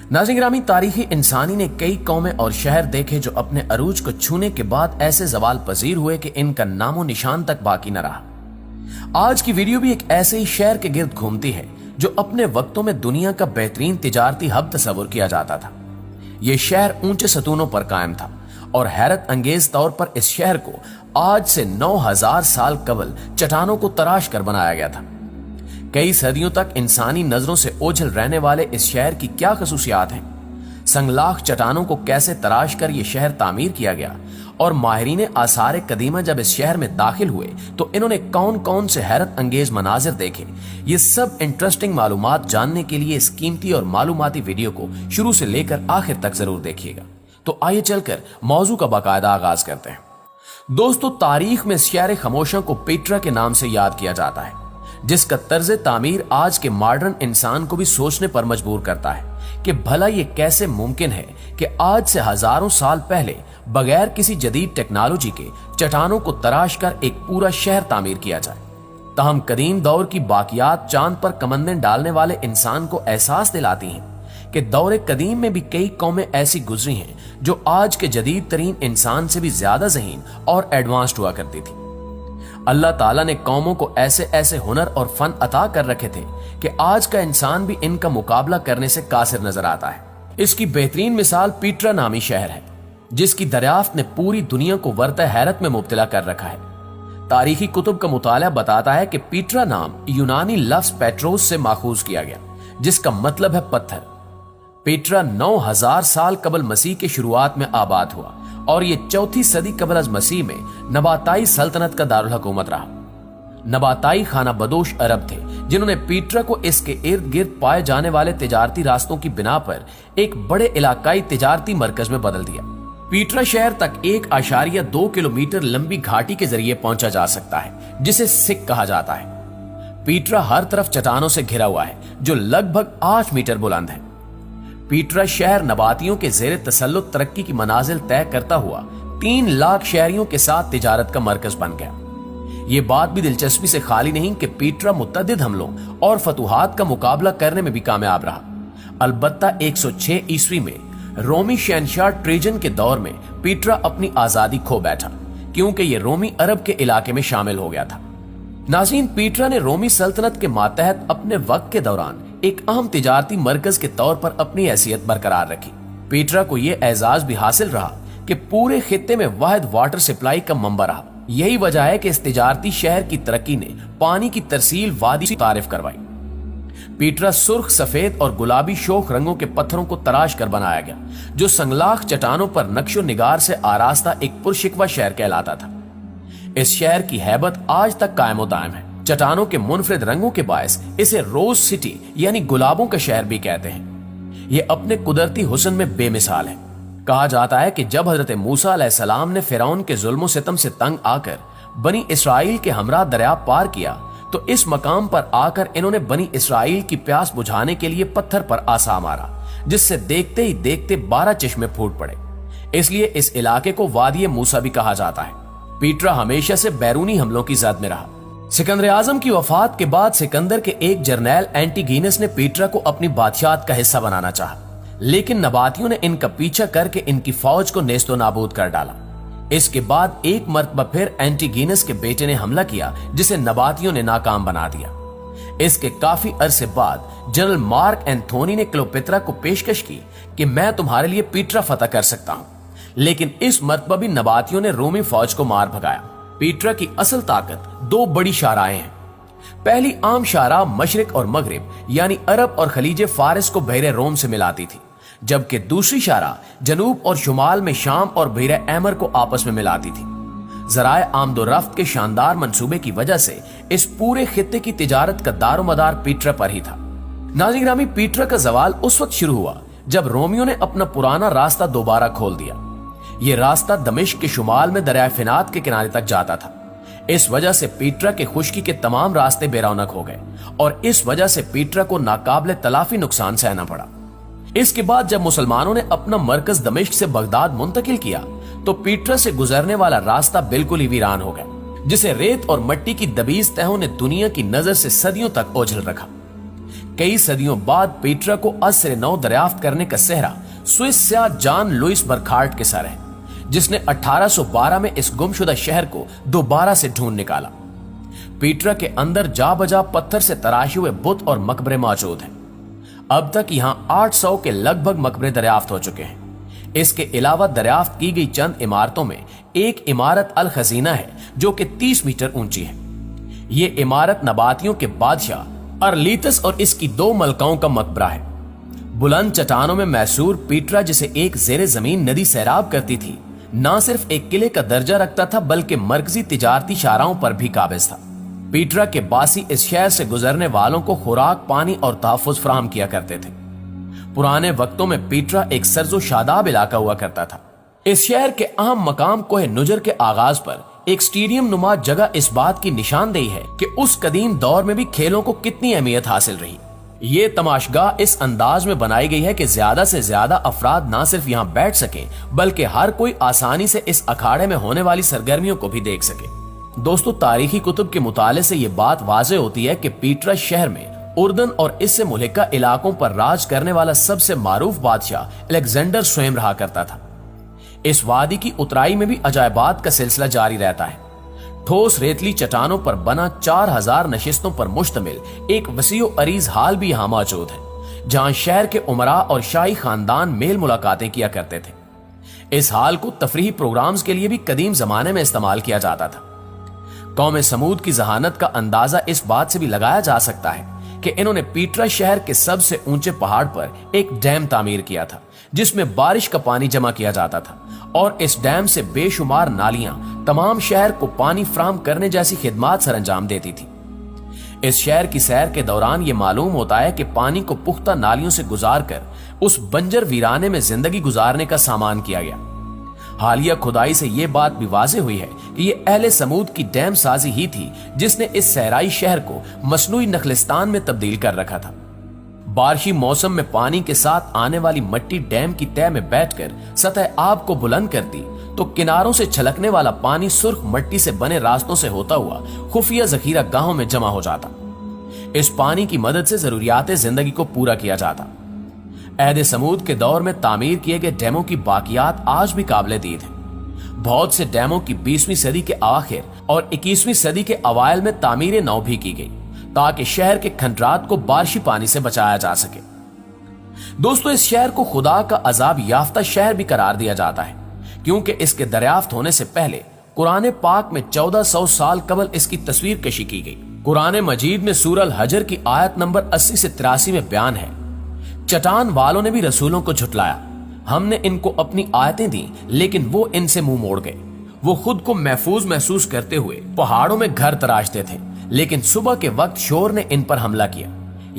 नाज़रीन गिरामी, तारीखी इंसानी ने कई कौमें और शहर देखे जो अपने अरूज को छूने के बाद ऐसे जवाल पजीर हुए कि इनका नामो निशान तक बाकी न रहा। आज की वीडियो भी एक ऐसे ही शहर के गिर्द घूमती है जो अपने वक्तों में दुनिया का बेहतरीन तिजारती हब तस्वुर किया जाता था। यह शहर ऊंचे सतूनों पर कायम था और हैरत अंगेज तौर पर इस शहर को आज से 9000 साल कबल चट्टानों को तराश कर बनाया गया था। कई सदियों तक इंसानी नजरों से ओझल रहने वाले इस शहर की क्या खसूसियात हैं, संगलाख चट्टानों को कैसे तराश कर यह शहर तामीर किया गया और माहिरीन आसार कदीमा जब इस शहर में दाखिल हुए तो इन्होंने कौन कौन से हैरत अंगेज मनाजिर देखे, ये सब इंटरेस्टिंग मालूमात जानने के लिए इस कीमती और मालूमाती वीडियो को शुरू से लेकर आखिर तक जरूर देखिएगा। तो आइए चलकर मौजू का बाकायदा आगाज करते हैं। दोस्तों, तारीख में इस शहर खामोशों को पीट्रा के नाम से याद किया जाता है, जिसका तर्ज तामीर आज के मॉडर्न इंसान को भी सोचने पर मजबूर करता है कि भला ये कैसे मुमकिन है कि आज से हजारों साल पहले बगैर किसी जदीद टेक्नोलॉजी के चट्टानों को तराश कर एक पूरा शहर तामीर किया जाए। ताहम कदीम दौर की बाकियात चांद पर कमंदें डालने वाले इंसान को एहसास दिलाती हैं कि दौरे कदीम में भी कई कौमें ऐसी गुजरी हैं जो आज के जदीद तरीन इंसान से भी ज्यादा ज़हीन और एडवांस्ड हुआ करती थी। अल्लाह ताला ने कौमों को ऐसे ऐसे हुनर और फन अता कर रखे थे कि आज का इंसान भी इनका मुकाबला करने से कासिर नजर आता है। इसकी बेहतरीन मिसाल पीट्रा नामी शहर है, जिसकी दरियाफ्त ने पूरी दुनिया को वर्ता हैरत में मुब्तला कर रखा है। तारीखी कुतुब का मुताला बताता है कि पीट्रा नाम यूनानी लफ्ज पेट्रोस से माखूज किया गया, जिसका मतलब है पत्थर। पीट्रा 9000 साल कबल मसीह के शुरुआत में आबाद हुआ और ये 4वीं सदी कबल अज मसीह में नबाताई सल्तनत का दारुल हुकूमत रहा। नबाताई खाना बदोश अरब थे जिन्होंने पीट्रा को इसके इर्द गिर्द पाए जाने वाले तिजारती रास्तों की बिना पर एक बड़े इलाकाई तिजारती मरकज में बदल दिया। पीट्रा शहर तक 1.2 किलोमीटर लंबी घाटी के जरिए पहुंचा जा सकता है, जिसे सिक कहा जाता है। पीट्रा हर तरफ चट्टानों से घिरा हुआ है जो लगभग 8 मीटर बुलंद है। पीट्रा शहर नबातियों के जेर तसल्लुत तरक्की की मनाजिल तय करता हुआ 3 लाख शहरियों के साथ तिजारत का मरकज बन गया। ये बात भी दिलचस्पी से खाली नहीं कि पीट्रा मुतअद्दिद हमलों और फतूहात का मुकाबला करने में भी कामयाब रहा। अलबत्ता 106 ईस्वी में रोमी शहनशाह ट्रेजन के दौर में पीट्रा अपनी आजादी खो बैठा, क्योंकि ये रोमी अरब के इलाके में शामिल हो गया था। नाज़रीन, पीट्रा ने रोमी सल्तनत के मातहत अपने वक्त के दौरान एक अहम तिजारती मरकज के तौर पर अपनी हैसियत बरकरार रखी। पीट्रा को यह एजाज भी हासिल रहा कि पूरे खित्ते में वाहिद वाटर सप्लाई का मंबा रहा। यही वजह है कि इस तिजारती शहर की तरक्की ने पानी की तरसील वादी से तारीफ करवाई। पीट्रा सुर्ख, सफेद और गुलाबी शोख रंगों के पत्थरों को तराश कर बनाया गया, जो संगलाख चट्टानों पर नक्शो निगार से आरास्ता एक पुरशिकवा शहर कहलाता था। इस शहर की हैबत आज तक कायम दायम है। चट्टानों के मुनफरिद रंगों के बायस इसे रोज सिटी यानी गुलाबों का शहर भी कहते हैं। यह अपने कुदरती हुस्न में बेमिसाल है। कहा जाता है कि जब हजरत मूसा अलैहिस्सलाम ने फिरौन के जुल्म सितम से तंग आकर बनी इसराइल के हमरा दरिया पार किया तो इस मकाम पर आकर इन्होंने बनी इसराइल की प्यास बुझाने के लिए पत्थर पर आसा मारा, जिससे देखते ही देखते 12 चश्मे फूट पड़े। इसलिए इस इलाके को वादी मूसा भी कहा जाता है। पीट्रा हमेशा से बैरूनी हमलों की जद में रहा। सिकंदर आजम की वफात के बाद सिकंदर के एक जर्नैल एंटीगीनस ने पीट्रा को अपनी बादशाहत का हिस्सा बनाना चाहा, लेकिन नबातियों ने इनका पीछा करके इनकी फौज को नेस्तो नाबूद कर डाला। इसके बाद एक मरतबा फिर एंटीगीनस के बेटे ने हमला किया, जिसे नबातियों ने नाकाम बना दिया। इसके काफी अरसे बाद जनरल मार्क एंथोनी ने क्लोपेत्रा को पेशकश की कि मैं तुम्हारे लिए पीट्रा फतह कर सकता हूं, लेकिन इस मरतबा भी नबातियों ने रोमी फौज को मार भगाया। पीट्रा की असल ताकत 2 बड़ी शाराएं हैं। पहली आम शारा मशरिक और मगरिब यानी अरब और खलीजे फारिस को बहरे रोम से मिलाती थी, जबकि दूसरी शारा जनूब और शुमाल में शाम और बहरे अहमर को आपस में मिलाती थी। जराए आमदोरफ्त के शानदार मंसूबे की वजह से इस पूरे खित्ते की तिजारत का दारोमदार पीट्रा पर ही था। नाज़रीन गिरामी, पीट्रा का जवाल उस वक्त शुरू हुआ जब रोमियों ने अपना पुराना रास्ता दोबारा खोल दिया। ये रास्ता दमिश्क के शुमाल में दरिया फिनात के किनारे तक जाता था। इस वजह से पीट्रा के खुश्की के तमाम रास्ते बेरौनक हो गए और इस वजह से पीट्रा को नाकाबिले तलाफी नुकसान सहना पड़ा। इसके बाद जब मुसलमानों ने अपना मरकज दमिश्क से बगदाद मुंतकिल किया तो पीट्रा से गुजरने वाला रास्ता बिल्कुल ही वीरान हो गया, जिसे रेत और मट्टी की दबीज तहों ने दुनिया की नजर से सदियों तक ओझल रखा। कई सदियों बाद पीटरा को असर नौ दरियाफ्त करने का सेहरा स्विस से जॉन लुइस बर्खार्ट के सर है, जिसने 1812 में इस गुमशुदा शहर को दोबारा से ढूंढ निकाला। पीटरा के अंदर जा बजा पत्थर से तराशे हुए बुत और मकबरे मौजूद हैं। अब तक यहां 800 के लगभग मकबरे दरियाफ्त हो चुके हैं। इसके अलावा दरियाफ्त की गई चंद इमारतों में एक इमारत अल खजीना है जो कि 30 मीटर ऊंची है। ये इमारत नबातियों के बादशाह अरलीतस और इसकी 2 मलकाओं का मकबरा है। बुलंद चट्टानों में मैसूर पीटरा, जिसे एक जेरे जमीन नदी सैराब करती थी, न सिर्फ एक किले का दर्जा रखता था बल्कि मरकजी तिजारती शाहराहों पर भी काबिज था। पीटरा के बासी इस शहर से गुजरने वालों को खुराक, पानी और तहफ्फुज़ फराहम किया करते थे। पुराने वक्तों में पीटरा एक सर्जो शादाब इलाका हुआ करता था। इस शहर के अहम मकाम कोहे नुजर के आगाज पर एक स्टेडियम नुमा जगह इस बात की निशानदेही है कि उस कदीम दौर में भी खेलों को कितनी अहमियत हासिल रही। ये तमाशगाह इस अंदाज में बनाई गई है कि ज्यादा से ज्यादा अफराद न सिर्फ यहाँ बैठ सके बल्कि हर कोई आसानी से इस अखाड़े में होने वाली सरगर्मियों को भी देख सके। दोस्तों, तारीखी कुतुब के मुताले से ये बात वाज़ेह होती है कि पीटरा शहर में उर्दन और इससे मुल्हिका इलाकों पर राज करने वाला सबसे मारूफ बादशाह अलेक्जेंडर स्वयं रहा करता था। इस वादी की उतराई में भी अजायबात का सिलसिला जारी रहता है। ठोस रेतली चट्टानों पर बना 4000 नशिस्तों पर मुश्तमिल एक वसीओ अरीज हाल भी यहाँ मौजूद है, जहाँ शहर के उमरा और शाही खानदान मेल मुलाकातें किया करते थे। इस हाल को तफरीही प्रोग्राम्स के लिए भी कदीम जमाने में इस्तेमाल किया जाता था। कौम समूद की जहानत का अंदाजा इस बात से भी लगाया जा सकता है कि इन्होंने पीटरा शहर के सबसे ऊंचे पहाड़ पर एक डैम तामीर किया था, जिसमें बारिश का पानी जमा किया जाता था और इस डैम से बेशुमार नालियां तमाम शहर को पानी फराहम करने जैसी खिदमात सरंजाम देती थी। इस शहर की सैर के दौरान ये मालूम होता है कि पानी को पुख्ता नालियों से गुजार कर उस बंजर वीराने में जिंदगी गुजारने का सामान किया गया। हालिया खुदाई से यह बात भी वाज़ेह हुई है कि ये अहले समूद की डैम साजी ही थी जिसने इस सहराई शहर को मसनूई नखलिस्तान में तब्दील कर रखा था। बारिशी मौसम में पानी के साथ आने वाली मट्टी डैम की तह में बैठकर सतह आब को बुलंद करती तो किनारों से छलकने वाला पानी सुर्ख मट्टी से बने रास्तों से होता हुआ खुफिया जखीरा गाहों में जमा हो जाता। इस पानी की मदद से जरूरियात जिंदगी को पूरा किया जाता। अहद समूद के दौर में तामीर किए गए डैमों की बाकियात आज भी काबिल दीद हैं। बहुत से डैमों की 20वीं सदी के आखिर और 21वीं सदी के अवाइल में तामीर नौ भी की गई ताकि शहर के खंडरात को बारिशी पानी से बचाया जा सके। दोस्तों, इस शहर को खुदा का अजाब याफ्ता शहर भी करार दिया जाता है क्योंकि इसके दरियाफ्त होने से पहले कुरान पाक में 1400 साल कबल इसकी तस्वीर कशी की गई। कुरान मजीद में सूरह अल हजर की आयत नंबर 80 से 83 में बयान है, चट्टान वालों ने भी रसूलों को झुटलाया, हमने इनको अपनी आयतें दी लेकिन वो इनसे मुंह मोड़ गए। वो खुद को महफूज महसूस करते हुए पहाड़ों में घर तराशते थे, लेकिन सुबह के वक्त शोर ने इन पर हमला किया।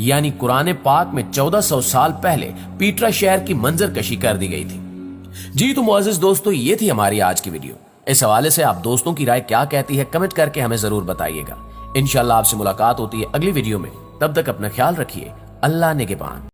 यानी कुरान पाक में 1400 साल पहले पीटरा शहर की मंजर कशी कर दी गई थी। जी तो मुअज़्ज़िज़ दोस्तों, ये थी हमारी आज की वीडियो। इस हवाले से आप दोस्तों की राय क्या कहती है कमेंट करके हमें जरूर बताइएगा। इंशाअल्लाह आपसे मुलाकात होती है अगली वीडियो में। तब तक अपना ख्याल रखिए। अल्लाह निगहबान।